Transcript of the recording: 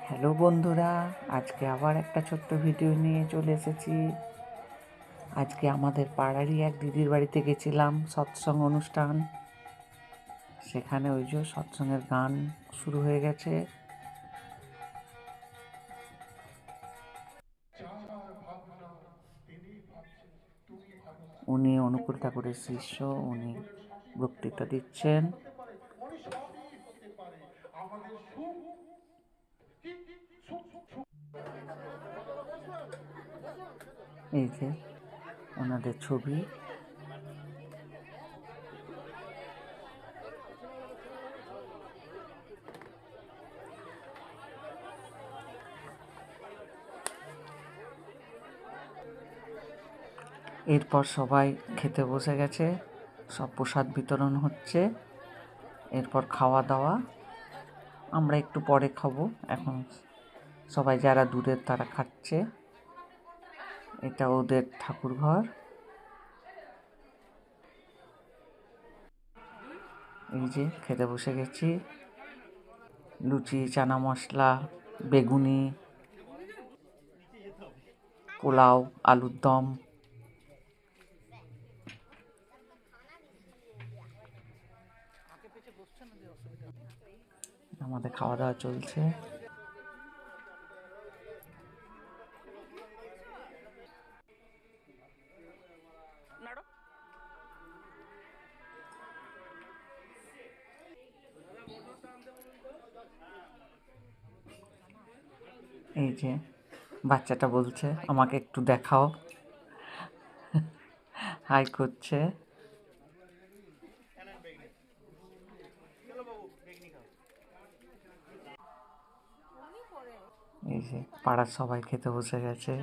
Hello বন্ধুরা, আজকে আবার একটা ছোট্ট ভিডিও নিয়ে চলে এসেছি। আজকে আমাদের পাড়ারই এক দিদির বাড়িতে গেছিলাম সৎসঙ্গ অনুষ্ঠান। সেখানে ওই যে সৎসঙ্গের গান শুরু হয়ে গেছে। উনি অনুকূল ঠাকুরের শিষ্য, উনি বক্তৃতা দিচ্ছেন। এই যে ওনাদের ছবি। এরপর সবাই খেতে বসে গেছে, সব প্রসাদ বিতরণ হচ্ছে। এরপর খাওয়া দাওয়া, আমরা একটু পরে খাবো। এখন সবাই যারা দূরের তারা খাচ্ছে। এটা ওদের ঠাকুর ঘর। এই যে খেতে বসে গেছি। লুচি, চানা মশলা, বেগুনি, পোলাও, আলুর দম। আমাদের খাওয়া দাওয়া চলছে। এই যে বাচ্চাটা বলছে আমাকে একটু দেখাও, হাই করছে। এই যে পাড়ার সবাই খেতে বসে গেছে।